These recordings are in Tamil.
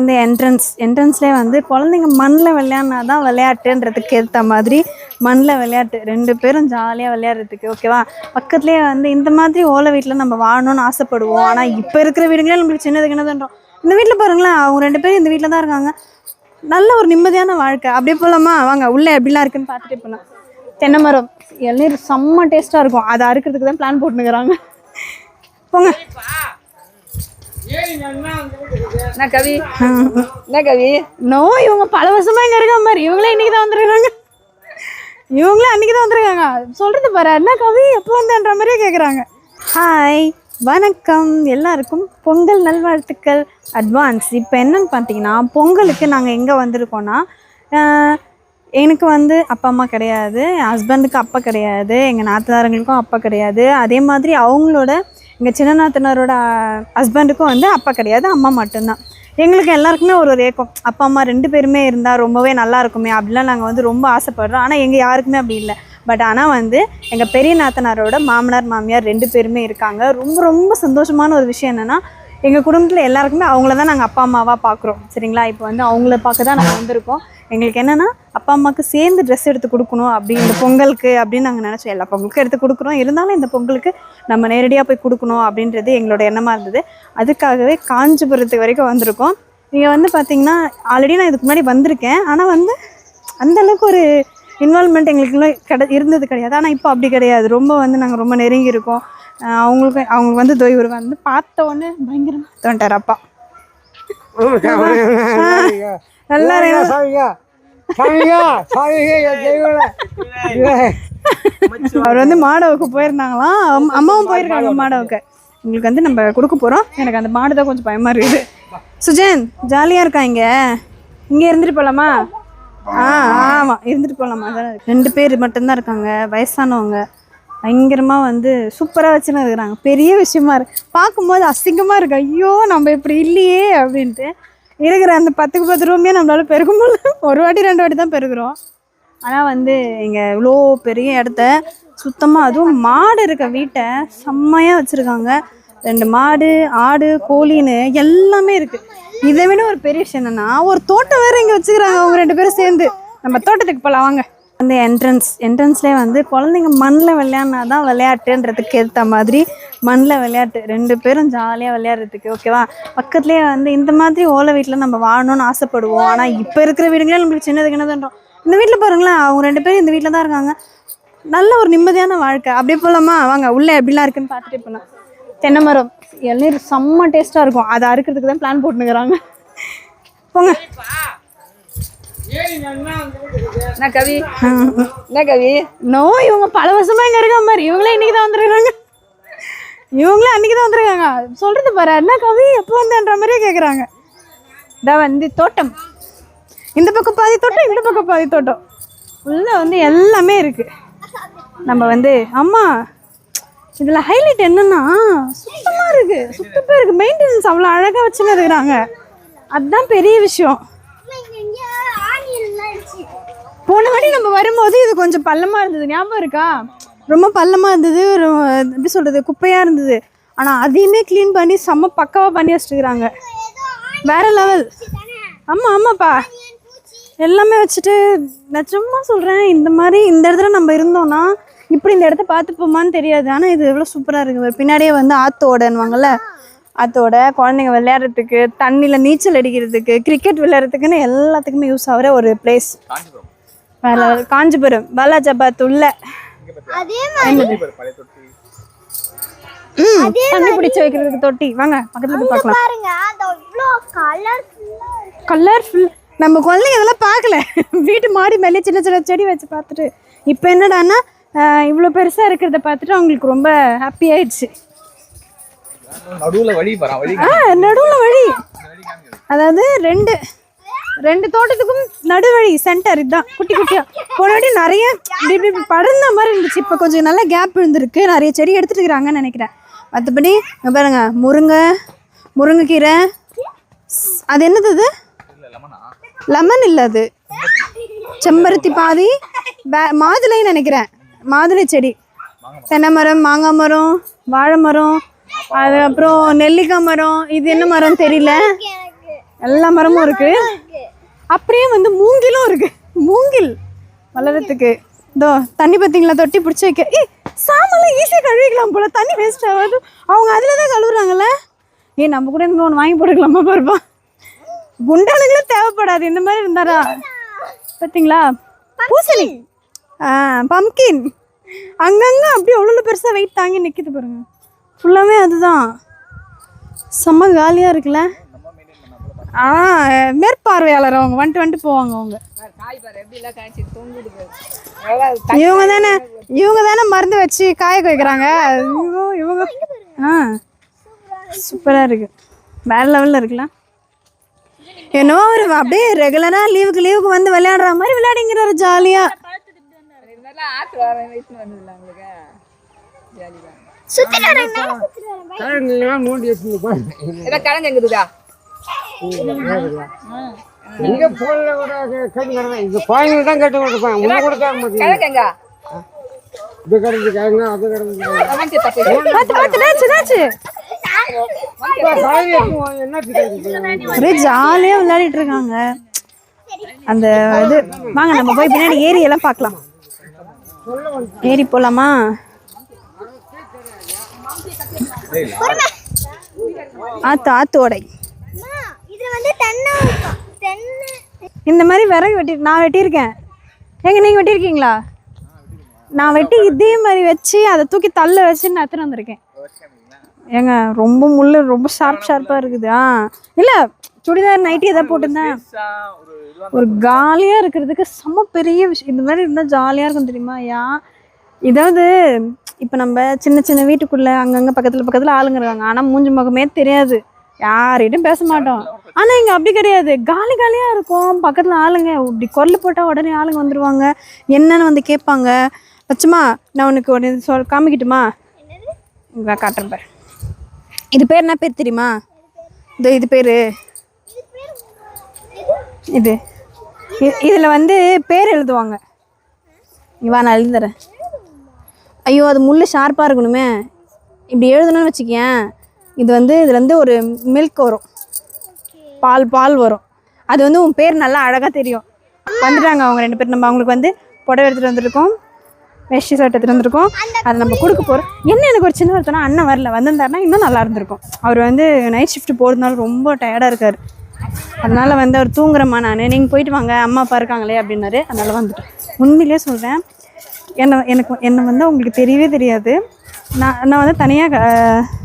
வந்து என்ட்ரன்ஸ்லேயே வந்து குழந்தைங்க மண்ணில் விளையாடினா தான் விளையாட்டுன்றதுக்கு ஏற்ற மாதிரி மண்ணில் விளையாட்டு 2 பேரும் ஜாலியாக விளையாடுறதுக்கு ஓகேவா. பக்கத்துலேயே வந்து இந்த மாதிரி ஓலை வீட்டில் நம்ம வாழணும்னு ஆசைப்படுவோம். ஆனால் இப்போ இருக்கிற வீடுங்களே நம்மளுக்கு சின்னதுக்கு என்னதுன்றோம். இந்த வீட்டில் பாருங்களேன், அவங்க 2 பேரும் இந்த வீட்டில் தான் இருக்காங்க. நல்ல ஒரு நிம்மதியான வாழ்க்கை. அப்படியே போகலாமா? வாங்க உள்ளே எப்படிலாம் இருக்குன்னு பார்த்துட்டு போகலாம். தென்னை மரம் இளநீர் செம்ம டேஸ்ட்டாக இருக்கும். அதை அறுக்கிறதுக்கு தான் பிளான் போட்டுனுக்குறாங்க. போங்க. என்ன கவி என்ன கவி நோ, இவங்க பல வருஷமா இங்க இருக்க மாதிரி. இவங்களே இன்னைக்கு தான் வந்துருக்காங்க. இவங்களே அன்னைக்கு தான் வந்துருக்காங்க. சொல்றது பாரு, என்ன கவி எப்போ வந்தன்ற மாதிரியே கேட்குறாங்க. ஹாய், வணக்கம் எல்லாருக்கும். பொங்கல் நல்வாழ்த்துக்கள் அட்வான்ஸ். இப்போ என்னன்னு பார்த்தீங்கன்னா, பொங்கலுக்கு நாங்கள் எங்கே வந்திருக்கோன்னா, எனக்கு வந்து அப்பா அம்மா கிடையாது, என் ஹஸ்பண்டுக்கு அப்பா கிடையாது, எங்கள் நாத்தனாருங்களுக்கும் அப்பா கிடையாது. அதே மாதிரி அவங்களோட எங்கள் சின்ன நாத்தனாரோட ஹஸ்பண்டுக்கும் வந்து அப்பா கிடையாது, அம்மா மட்டும்தான். எங்களுக்கு எல்லாருக்குமே ஒரு ஏக்கம், அப்பா அம்மா 2 பேருமே இருந்தால் ரொம்பவே நல்லா இருக்குமே அப்படிலாம் நாங்கள் வந்து ரொம்ப ஆசைப்படுறோம். ஆனால் எங்கள் யாருக்குமே அப்படி இல்லை. பட் ஆனால் வந்து எங்கள் பெரிய நாத்தனாரோட மாமனார் மாமியார் 2 பேருமே இருக்காங்க. ரொம்ப ரொம்ப சந்தோஷமான ஒரு விஷயம் என்னென்னா, எங்கள் குடும்பத்தில் எல்லாருக்குமே அவங்கள தான் நாங்கள் அப்பா அம்மாவாக பார்க்குறோம். சரிங்களா? இப்போ வந்து அவங்கள பார்க்க தான் நாங்கள் வந்திருக்கோம். எங்களுக்கு என்னென்னா, அப்பா அம்மாவுக்கு சேர்ந்து ட்ரெஸ் எடுத்து கொடுக்கணும் அப்படி இந்த பொங்கலுக்கு அப்படின்னு நாங்கள் நினச்சோம். எல்லா பொங்கலுக்கும் எடுத்து கொடுக்குறோம், இருந்தாலும் இந்த பொங்கலுக்கு நம்ம நேரடியாக போய் கொடுக்கணும் அப்படின்றது எங்களோட எண்ணமாக இருந்தது. அதுக்காகவே காஞ்சிபுரத்துக்கு வரைக்கும் வந்திருக்கோம். நீங்கள் வந்து பார்த்திங்கன்னா, ஆல்ரெடி நான் இதுக்கு முன்னாடி வந்திருக்கேன். ஆனால் வந்து அந்தளவுக்கு ஒரு இன்வால்மெண்ட் எங்களுக்குள்ள இருந்தது கிடையாது. ஆனால் இப்போ அப்படி கிடையாது. ரொம்ப வந்து நாங்கள் ரொம்ப நெருங்கி இருக்கோம். அவங்களுக்கு வந்து இவர் வந்து பார்த்த உடனே பயங்கரமாக தோண்டார் அப்பா. நல்லா அவர் வந்து மாடவுக்கு போயிருந்தாங்களாம். அம்மாவும் போயிருக்காங்க மாடவுக்கு. உங்களுக்கு வந்து நம்ம கொடுக்க போகிறோம். எனக்கு அந்த மாடு தான் கொஞ்சம் பயமாக இருக்குது. சுஜன் ஜாலியாக இருக்கா? இங்கே இருந்துட்டு போகலாமா? ஆமாம், இருந்துட்டு போகலாமா? 2 பேர் மட்டும்தான் இருக்காங்க, வயசானவங்க. பயங்கரமாக வந்து சூப்பராக வச்சுன்னு இருக்கிறாங்க. பெரிய விஷயமா இருக்குது. பார்க்கும்போது அசிங்கமாக இருக்குது. ஐயோ நம்ம இப்படி இல்லையே அப்படின்ட்டு. இருக்கிற அந்த 10க்கு 10 ரூமே நம்மளால பெருகும்போது ஒரு வாட்டி 2 வாட்டி தான் பெருகிறோம். ஆனால் வந்து இங்கே இவ்வளோ பெரிய இடத்த சுத்தமாக, அதுவும் மாடு இருக்க வீட்டை செம்மையாக வச்சுருக்காங்க. 2 மாடு, ஆடு, கோழின்னு எல்லாமே இருக்குது. இதை விட ஒரு பெரிய விஷயம் என்னென்னா, ஒரு தோட்டம் வேறு இங்கே வச்சுக்கிறாங்க அவங்க 2 பேரும் சேர்ந்து. நம்ம தோட்டத்துக்கு போகலாம் வாங்க. அந்த என்ட்ரன்ஸ்லேயே வந்து குழந்தைங்க மண்ணில் விளையாடினா தான் விளையாட்டுன்றதுக்கு ஏற்ற மாதிரி மண்ணில் விளையாட்டு 2 பேரும் ஜாலியாக விளையாடுறதுக்கு ஓகேவா. பக்கத்துலேயே வந்து இந்த மாதிரி ஓலை வீட்டில் நம்ம வாழணும்னு ஆசைப்படுவோம். ஆனால் இப்போ இருக்கிற வீடுங்களே நம்மளுக்கு சின்னதுக்கு என்னதுன்றோம். இந்த வீட்டில் பாருங்களேன், அவங்க 2 பேரும் இந்த வீட்டில் தான் இருக்காங்க. நல்ல ஒரு நிம்மதியான வாழ்க்கை. அப்படியே போகலாமா? வாங்க உள்ளே எப்படிலாம் இருக்குன்னு பார்த்துட்டு போகலாம். தென்னை மரம் இளநீர் செம்ம டேஸ்ட்டாக இருக்கும். அதை அறுக்கிறதுக்கு தான் பிளான் போட்டுனுக்குறாங்க. போங்க. என்ன கவி என்ன கவி நோ, இவங்க பல வருஷமா இங்கே இருக்க மாதிரி. இவங்களே இன்னைக்கு தான் வந்துருக்காங்க. இவங்களே அன்னைக்கு தான் வந்துருக்காங்க. சொல்றது பாரு, என்ன கவி எப்போ வந்தன்ற மாதிரியே கேட்குறாங்க. இதான் வந்து தோட்டம். இந்த பக்கம் பாதி தோட்டம், இந்த பக்கம் பாதி தோட்டம். உள்ள வந்து எல்லாமே இருக்கு. நம்ம வந்து அம்மா இதில் ஹைலைட் என்னன்னா, சுத்தமாக இருக்கு, சுத்தமாக இருக்கு. மெயின்டெனன்ஸ் அவ்வளோ அழகாக வச்சுன்னு இருக்கிறாங்க. அதுதான் பெரிய விஷயம். போன வாட்டி நம்ம வரும்போது இது கொஞ்சம் பள்ளமாக இருந்தது, ஞாபகம் இருக்கா? ரொம்ப பள்ளமாக இருந்தது, எப்படி சொல்கிறது, குப்பையாக இருந்தது. ஆனால் அதையுமே க்ளீன் பண்ணி செம்ம பக்காவாக பண்ணி வச்சுருக்குறாங்க. வேறு லெவல். ஆமாப்பா, எல்லாமே வச்சுட்டு. நான் சும்மா சொல்கிறேன், இந்த மாதிரி இந்த இடத்துல நம்ம இருந்தோம்னா இப்படி இந்த இடத்த பார்த்துப்போமான்னு தெரியாது. ஆனால் இது எவ்வளோ சூப்பராக இருக்குது. பின்னாடியே வந்து ஆத்தோடன்னுவாங்கள்ல, ஆத்தோட குழந்தைங்க விளையாடுறதுக்கு, தண்ணியில் நீச்சல் அடிக்கிறதுக்கு, கிரிக்கெட் விளையாடுறதுக்குன்னு எல்லாத்துக்குமே யூஸ் ஆகிற ஒரு பிளேஸ். காஞ்சிபுரம் பாலாஜாபாத் உள்ள தண்ணி பிடிச்சி வைக்கிறதுக்கு தொட்டி. வாங்க பக்கத்துல போய் பார்க்கலாம். கலர்ஃபுல். நம்ம குழந்தைங்க இதெல்லாம் பார்க்கல. வீட்டு மாடி மேலே சின்ன சின்ன செடி வச்சு பார்த்துட்டு இப்போ என்னடான்னா இவ்வளோ பெருசாக இருக்கிறத பார்த்துட்டு அவங்களுக்கு ரொம்ப ஹாப்பி ஆயிடுச்சு. நடுவில் வழி, அதாவது ரெண்டு தோட்டத்துக்கும் நடுவழி, சென்டர். இதுதான் குட்டி குட்டியாக. போன வாட்டி நிறைய இப்படி படர்ந்த மாதிரி இருந்துச்சு. இப்போ கொஞ்சம் நல்லா கேப் இருந்திருக்கு. நிறைய செடி எடுத்துட்டு இருக்கிறாங்கன்னு நினைக்கிறேன். மற்றபடி பாருங்க, முருங்கைக்கீரை. அது என்னது? அது லெமன் இல்லை, அது செம்பருத்தி பாதி, மாதுளைன்னு நினைக்கிறேன். மாதுளை செடி, தென்னை மரம், மாங்காய் மரம், வாழை மரம், அதுக்கப்புறம் நெல்லிக்காய் மரம். இது என்ன மரம் தெரியல. எல்லா மரமும் இருக்கு. அப்படியே வந்து மூங்கிலும் இருக்கு. மூங்கில் வளரத்துக்கு இதோ தண்ணி பார்த்தீங்களா, தொட்டி பிடிச்சி வைக்க. சாமெல்லாம் ஈஸியாக கழுவிக்கலாம் போல, தண்ணி வேஸ்ட் ஆகாது. அவங்க அதில் தான் கழுவுறாங்கல்ல. நம்ம கூட இருந்து ஒன்று வாங்கி போட்டுக்கலாமா பாருப்பா. குண்டானுங்களும் தேவைப்படாது இந்த மாதிரி இருந்தாரா. பார்த்தீங்களா பூசணி, பம்கின் அங்கங்கே அப்படியே அவ்வளோ பெருசாக வெயிட் தாங்கி நிற்கிது பாருங்க. ஃபுல்லாகவே அதுதான். செம்ம காலியாக இருக்குல்ல. மேற்பார்வையாளர் அவங்க வந்துட்டு போவாங்க. அவங்க இவங்க தானே மருந்து வச்சு காய வைக்கிறாங்க. இவங்க சூப்பராக இருக்கு, வேற லெவலில் இருக்குல்ல. என்னவோ ஒரு அப்படியே ரெகுலராக லீவுக்கு வந்து விளையாடுற மாதிரி விளையாடிங்கிறாரு ஜாலியாக. ஒரே ஜாலியா விளையாடிட்டு இருக்காங்க. அந்த இது வாங்க நம்ம போய் பின்னாடி ஏரி எல்லாம் பார்க்கலாம். ஏரி போலாமா? ஆத்து ஓடை. இந்த மாதிரி விறகு நான் வெட்டியிருக்கேன். நீங்க வெட்டியிருக்கீங்களா? நான் வெட்டி இதே மாதிரி வச்சு அதை தூக்கி தள்ள வச்சு நான் எடுத்துட்டு வந்திருக்கேன். ஏங்க ரொம்ப முள்ளு ரொம்ப ஷார்ப்பாக இருக்குது. இல்லை சுடிதார் நைட்டி எதாவது போட்டிருந்தேன். ஒரு காலியாக இருக்கிறதுக்கு செம்ம பெரிய விஷயம். இந்த மாதிரி இருந்தால் ஜாலியாக இருக்கும் தெரியுமா? இதாவது இப்போ நம்ம சின்ன வீட்டுக்குள்ளே அங்கங்கே பக்கத்தில் ஆளுங்க இருக்காங்க. ஆனால் மூஞ்சி முகமே தெரியாது, யார்கிட்டும் பேச மாட்டோம். ஆனால் இங்கே அப்படி கிடையாது, காலியாக இருக்கும். பக்கத்தில் ஆளுங்க இப்படி குரல் போட்டால் உடனே ஆளுங்க வந்துடுவாங்க. என்னன்னு வந்து கேட்பாங்க. லட்சுமா நான் உனக்கு ஒரு காமிக்கிட்டுமா? காட்டுறேன் பாரு. இது பேர் என்ன பேர் தெரியுமா? இது பேர் இதில் வந்து பேர் எழுதுவாங்க. இவா நான் எழுதுறேன். ஐயோ அது முள் ஷார்ப்பாக இருக்கணுமே. இப்படி எழுதணும்னு வச்சுக்கேன். இதில் வந்து ஒரு மில்க் வரும், பால் வரும். அது வந்து உன் பேர் நல்லா அழகாக தெரியும். வந்துட்டாங்க அவங்க 2 பேர். நம்ம அவங்களுக்கு வந்து புடவை எடுத்துகிட்டு வந்துருக்கோம், வேஷ்டி ஷர்ட் எடுத்துகிட்டு வந்திருக்கோம். அதை நம்ம கொடுக்க போகிறோம். எனக்கு ஒரு சின்ன வருத்தம்னா அண்ணன் வரல, வந்திருந்தாருன்னா இன்னும் நல்லா இருந்திருக்கும். அவர் வந்து நைட் ஷிஃப்ட் போகிறதுனால ரொம்ப டயர்டாக இருக்கார். அதனால் வந்து அவர் தூங்குறம்மா நீங்கள் போயிட்டு வாங்க, அம்மா அப்பா இருக்காங்களே அப்படின்னாரு. அதனால் வந்துட்டேன். உண்மையிலே சொல்கிறேன், என்னை வந்து அவங்களுக்கு தெரியவே தெரியாது. நான் வந்து தனியாக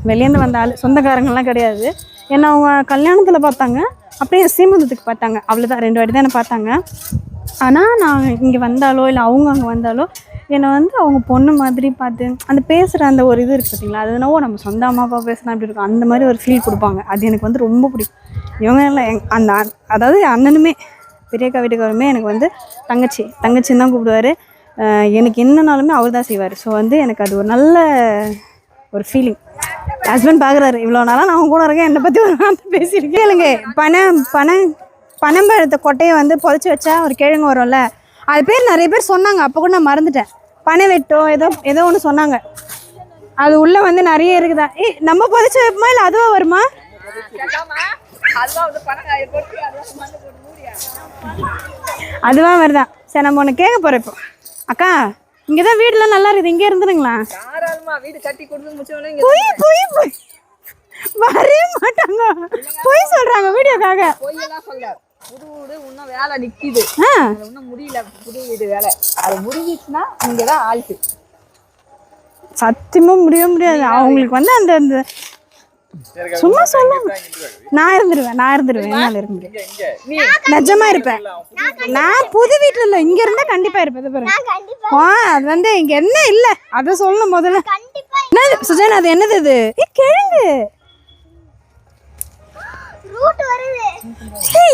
வெளியேந்து வந்த ஆள், சொந்தக்காரங்கள்லாம் கிடையாது. என்னை அவங்க கல்யாணத்தில் பார்த்தாங்க, அப்படியே சீமந்தத்துக்கு பார்த்தாங்க. அவ்வளோதான், 2 வாட்டி தான் என்னை பார்த்தாங்க. ஆனால் நான் இங்கே வந்தாலோ இல்லை அவங்க அங்கே வந்தாலோ என்னை வந்து அவங்க பொண்ணு மாதிரி பார்த்து அந்த பேசுகிற அந்த ஒரு இது இருக்குது பார்த்தீங்களா, அது என்னவோ நம்ம சொந்த அம்மா அப்பா பேசுனா அப்படி இருக்கும். அந்த மாதிரி ஒரு ஃபீல் கொடுப்பாங்க. அது எனக்கு வந்து ரொம்ப பிடிக்கும். இவங்க எல்லாம் அதாவது அண்ணனுமே பெரியக்கா வீட்டுக்காரருமே எனக்கு வந்து தங்கச்சின்னு தான் கூப்பிடுவார். எனக்கு என்னன்னாலுமே அவர் தான் செய்வார். ஸோ வந்து எனக்கு அது ஒரு நல்ல ஒரு ஃபீலிங். ஹஸ்பண்ட் பார்க்குறாரு, இவ்வளோ நாளாக நான் அவங்க கூட இருக்கேன், என்னை பற்றி ஒரு வார்த்தை பேசியிருக்கேன். இல்லைங்க பனம்பழத்தை கொட்டையை வந்து புதைச்சி வச்சா ஒரு கிழங்கு வரும்ல, அது பேர் நிறைய பேர் சொன்னாங்க. அப்போ கூட நான் மறந்துட்டேன். பனை வெட்டோ ஏதோ ஒன்று சொன்னாங்க. அது உள்ளே வந்து நிறைய இருக்குதா. நம்ம புதைச்சி வைப்போமா இல்லை அதுவாக வருமா? அதுவா வருதான். சரி நம்ம ஒன்று கேட்க போகிறோம். இப்போ அக்கா இங்கே தான் வீடுலாம் நல்லா இருக்குது, இங்கே இருந்துருங்களா? போய் வரவே மாட்டாங்க, போய் சொல்கிறாங்க வீடியோக்காக. புது வீடு இன்னும் வேலை நிக்குது, இன்னும் முடியல. புது வீடு வேலை அது முடிஞ்சிச்சுன்னா இங்கதான் ஆள்ட்டு சத்தியமா முடியாது. அவங்களுக்கு வந்து அந்த சும்மா சொல்லுங்க. நான் இருந்துருவேன் என்னால இருக்க முடியாது, நிஜமா இருப்பேன். நான் புது வீட்டுல இல்ல, இங்க இருந்தா கண்டிப்பா இருப்பேன். பாருங்க அது வந்து இங்க என்ன இல்ல அத சொல்லணும் முதல்ல. சுஜான் அது என்னது? இது கிழங்கு.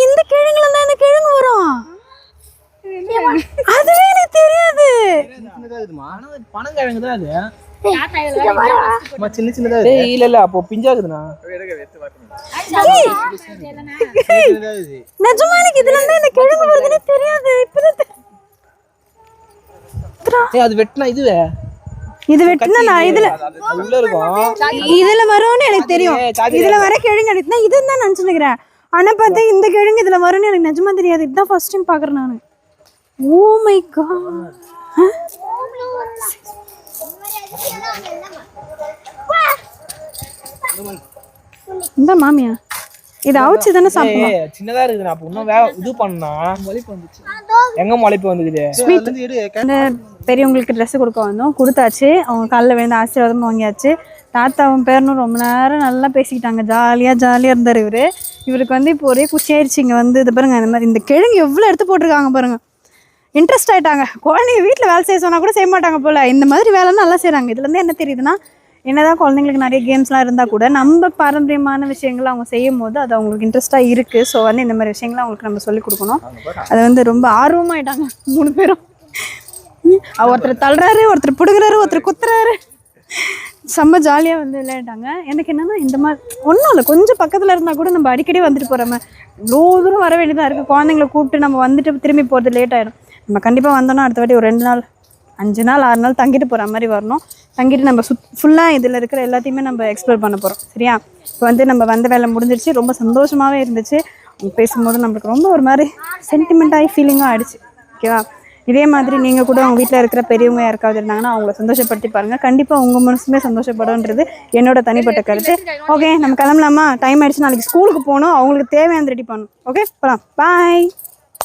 இந்த கிழங்குல தான் இந்த கிழங்கு வரும். அதுவே எனக்கு தெரியாது. பனங்கிழங்கு தான் அது. சின்ன சின்னதா இல்ல அப்போ பிஞ்சாகுதுண்ணா. நிஜமா எனக்கு இதுல இருந்து இந்த கிழங்கு வருதுன்னு தெரியாது. அது வெட்டினா இது வெட்டினா நான் இதுல உள்ள இருக்கும், இதுல வரும்னு எனக்கு தெரியும். இதுல வர கிழங்கு எடுத்துனா இதுன்னு தான் நினைச்சுக்கிறேன். ஆனால் பார்த்தா இந்த கிழங்கு இதில் வரும்னு எனக்கு நிஜமா தெரியாது. இதுதான் ஃபர்ஸ்ட் டைம் பார்க்குறேன் நான். Oh my God. இந்த மாமியா இதை அவிச்சு தானே சாப்பிடுவோம். சின்னதா இருக்குது. அப்ப இன்னும் இது பண்ணா முளைப்பு வந்துச்சு. எங்க முளைப்பு வந்துக்குது? இந்த பெரியவங்களுக்கு ட்ரெஸ் கொடுக்க வந்தோம், கொடுத்தாச்சு. அவங்க காலில் விழுந்து ஆசீர்வாதமும் வாங்கியாச்சு. தாத்தாவும் பேரனும் ரொம்ப நேரம் நல்லா பேசிக்கிட்டாங்க. ஜாலியாக இருந்தார் இவர். இவருக்கு வந்து இப்போ ஒரே குஷி ஆயிடுச்சு. இங்கே வந்து இது பாருங்க, இந்த மாதிரி இந்த கிழங்கு எவ்வளோ எடுத்து போட்டிருக்காங்க பாருங்க. இன்ட்ரெஸ்ட் ஆகிட்டாங்க. குழந்தைங்க வீட்டில் வேலை செய்ய சொன்னால் கூட செய்ய மாட்டாங்க போல். இந்த மாதிரி வேலைன்னு நல்லா செய்கிறாங்க. இதுலேருந்து என்ன தெரியுதுன்னா, என்னதான் குழந்தைங்களுக்கு நிறைய கேம்ஸ்லாம் இருந்தால் கூட நம்ம பாரம்பரியமான விஷயங்களை அவங்க செய்யும் போது அது அவங்களுக்கு இன்ட்ரெஸ்ட்டாக இருக்குது. ஸோ வந்து இந்த மாதிரி விஷயங்களை அவங்களுக்கு நம்ம சொல்லிக் கொடுக்கணும். அது வந்து ரொம்ப ஆர்வமாயிட்டாங்க 3 பேரும். ஒருத்தர் தள்ளுறாரு, ஒருத்தர் பிடுங்குறாரு, ஒருத்தர் குத்துறாரு. செம்ம ஜாலியாக வந்து விளையாட்டாங்க. எனக்கு என்னென்னா இந்த மாதிரி ஒன்றும் இல்லை, கொஞ்சம் பக்கத்தில் இருந்தால் கூட நம்ம அடிக்கடி வந்துட்டு போகிறோமே, இவ்வளோ தூரம் வர வேண்டியதாக இருக்குது. குழந்தைங்களை கூப்பிட்டு நம்ம வந்துட்டு திரும்பி போகிறது லேட் ஆகிடும். நம்ம கண்டிப்பாக வந்தோன்னா அடுத்த வாட்டி ஒரு 2 நாள் 5 நாள் 6 நாள் தங்கிட்டு போகிற மாதிரி வரணும். தங்கிட்டு நம்ம ஃபுல்லாக இதில் இருக்கிற எல்லாத்தையுமே நம்ம எக்ஸ்ப்ளோர் பண்ண போகிறோம். சரியா? இப்போ வந்து நம்ம வந்த வேலை முடிஞ்சிருச்சு. ரொம்ப சந்தோஷமாகவே இருந்துச்சு. பேசும்போது நம்மளுக்கு ரொம்ப ஒரு மாதிரி சென்டிமெண்ட்டாகி ஃபீலிங்காக ஆகிடுச்சு. ஓகேவா? இதே மாதிரி நீங்கள் கூட உங்கள் வீட்டில் இருக்கிற பெரியவங்க யாருக்காவது இருந்தாங்கன்னா அவங்கள சந்தோஷப்படுத்தி பாருங்கள். கண்டிப்பாக உங்கள் மனசுமே சந்தோஷப்படும்ன்றது என்னோட தனிப்பட்ட கருத்து. ஓகே, நம்ம கிளம்பலாமா? டைம் ஆகிடுச்சு. நாளைக்கு ஸ்கூலுக்கு போகணும். அவங்களுக்கு தேவையான ரெடி பண்ணணும். ஓகே, போகலாம். பாய்.